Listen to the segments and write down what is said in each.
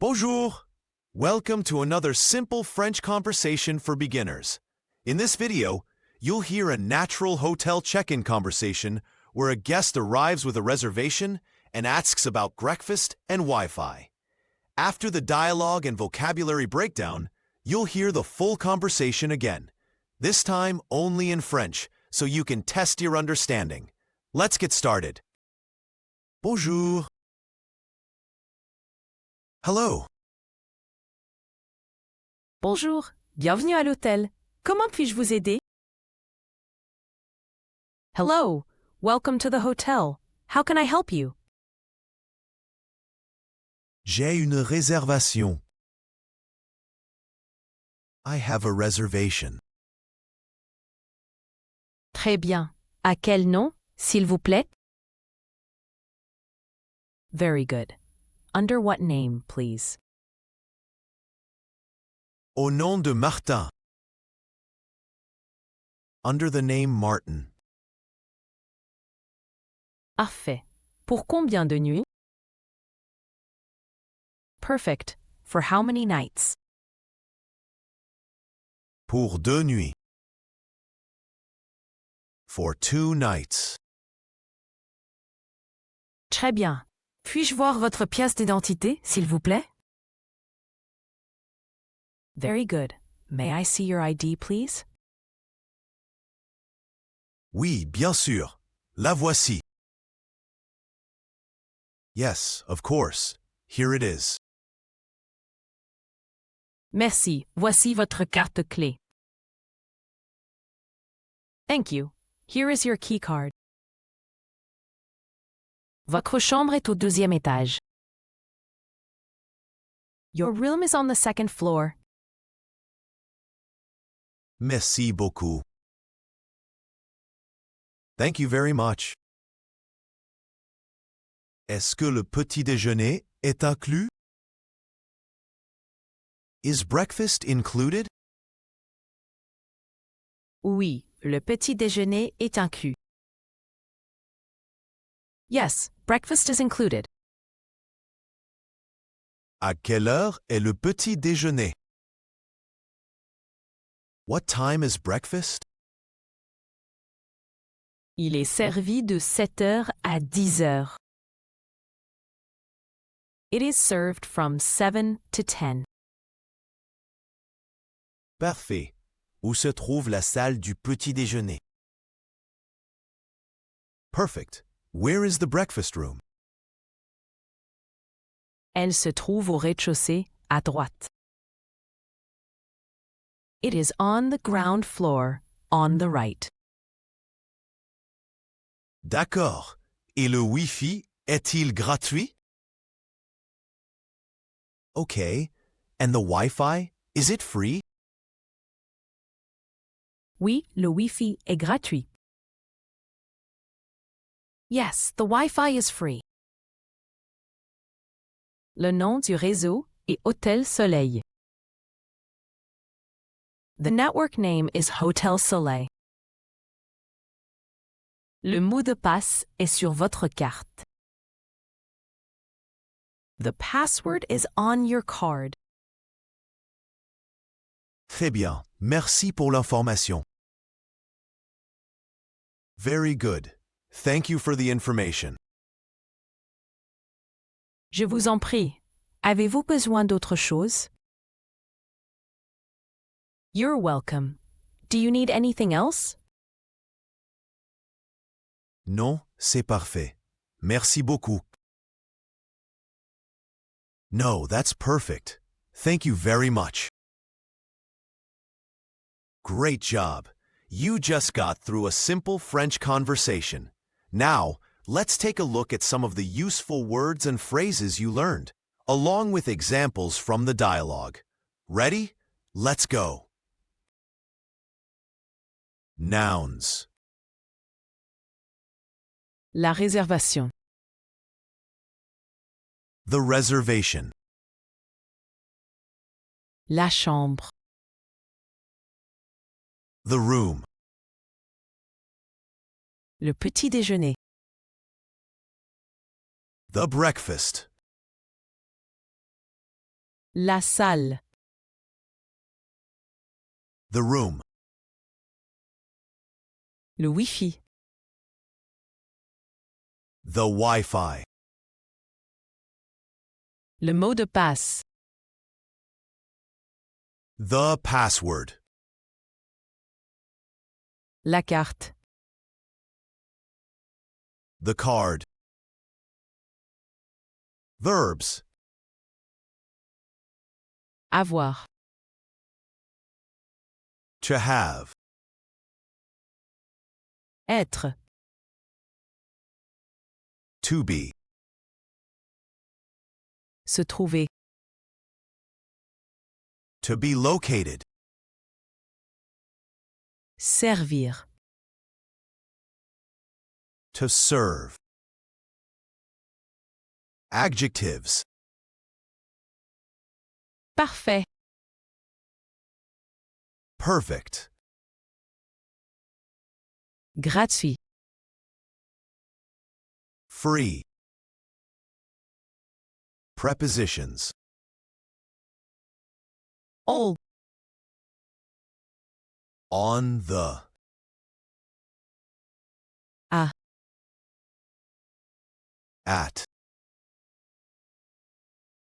Bonjour! Welcome to another simple French conversation for beginners. In this video, you'll hear a natural hotel check-in conversation where a guest arrives with a reservation and asks about breakfast and Wi-Fi. After the dialogue and vocabulary breakdown, you'll hear the full conversation again, this time only in French, so you can test your understanding. Let's get started. Bonjour. Hello. Bonjour, bienvenue à l'hôtel. Comment puis-je vous aider? Hello, welcome to the hotel. How can I help you? J'ai une réservation. I have a reservation. Très bien. À quel nom, s'il vous plaît? Very good. Under what name, please? Au nom de Martin. Under the name Martin. Parfait. Pour combien de nuits? Perfect. For how many nights? Pour 2 nuits. For 2 nights. Très bien. Puis-je voir votre pièce d'identité, s'il vous plaît? Very good. May I see your ID, please? Oui, bien sûr. La voici. Yes, of course. Here it is. Merci. Voici votre carte clé. Thank you. Here is your key card. Votre chambre est au 2e étage. Your room is on the 2nd floor. Merci beaucoup. Thank you very much. Est-ce que le petit déjeuner est inclus? Is breakfast included? Oui, le petit déjeuner est inclus. Yes, breakfast is included. À quelle heure est le petit déjeuner? What time is breakfast? Il est servi de 7h à 10h. It is served from 7 to 10. Parfait. Où se trouve la salle du petit déjeuner? Perfect. Where is the breakfast room? Elle se trouve au rez-de-chaussée, à droite. It is on the ground floor, on the right. D'accord. Et le Wi-Fi est-il gratuit? Okay. And the Wi-Fi, is it free? Oui, le Wi-Fi est gratuit. Yes, the Wi-Fi is free. Le nom du réseau est Hôtel Soleil. The network name is Hotel Soleil. Le mot de passe est sur votre carte. The password is on your card. Très bien. Merci pour l'information. Very good. Thank you for the information. Je vous en prie. Avez-vous besoin d'autre chose? You're welcome. Do you need anything else? Non, c'est parfait. Merci beaucoup. No, that's perfect. Thank you very much. Great job. You just got through a simple French conversation. Now, let's take a look at some of the useful words and phrases you learned, along with examples from the dialogue. Ready? Let's go. Nouns. La réservation. The reservation. La chambre. The room. Le petit déjeuner. The breakfast. La salle. The room. Le Wi-Fi. The Wi-Fi. Le mot de passe. The password. La carte. The card. Verbs. Avoir. To have. Être. To be. Se trouver. To be located. Servir. To serve. Adjectives. Parfait. Perfect. Gratuit. Free. Prepositions. All. On the. À. At.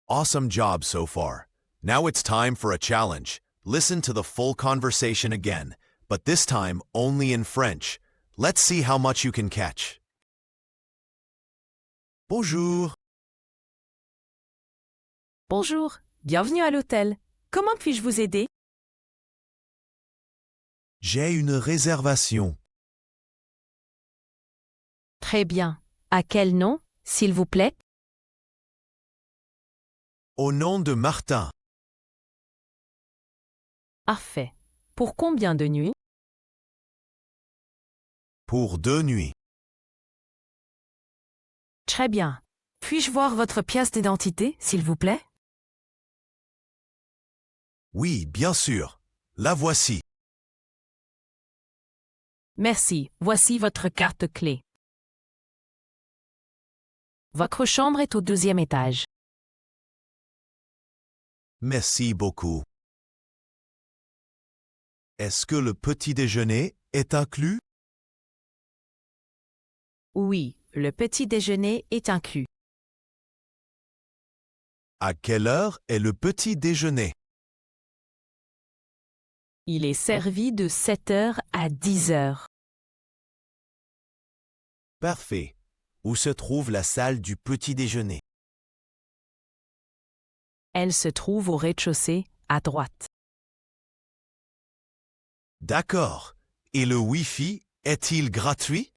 Awesome job so far. Now it's time for a challenge. Listen to the full conversation again, but this time only in French. Let's see how much you can catch. Bonjour. Bonjour. Bienvenue à l'hôtel. Comment puis-je vous aider? J'ai une réservation. Très bien. À quel nom, s'il vous plaît? Au nom de Martin. Parfait. Pour combien de nuits? Pour 2 nuits. Très bien. Puis-je voir votre pièce d'identité, s'il vous plaît? Oui, bien sûr. La voici. Merci. Voici votre carte clé. Votre chambre est au 2e étage. Merci beaucoup. Est-ce que le petit déjeuner est inclus? Oui, le petit déjeuner est inclus. À quelle heure est le petit déjeuner? Il est servi de 7h à 10h. Parfait. Où se trouve la salle du petit déjeuner? Elle se trouve au rez-de-chaussée, à droite. D'accord. Et le Wi-Fi est-il gratuit?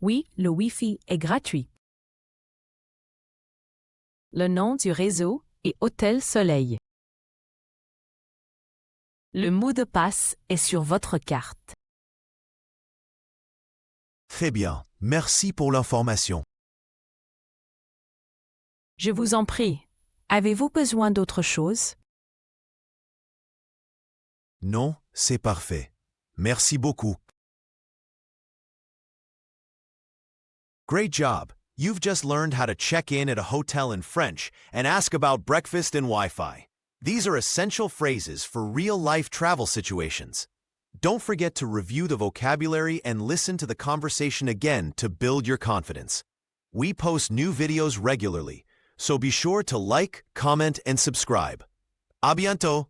Oui, le Wi-Fi est gratuit. Le nom du réseau est Hôtel Soleil. Le mot de passe est sur votre carte. Très bien. Merci pour l'information. Je vous en prie. Avez-vous besoin d'autre chose? Non, c'est parfait. Merci beaucoup. Great job. You've just learned how to check in at a hotel in French and ask about breakfast and Wi-Fi. These are essential phrases for real-life travel situations. Don't forget to review the vocabulary and listen to the conversation again to build your confidence. We post new videos regularly, so be sure to like, comment, and subscribe. À bientôt!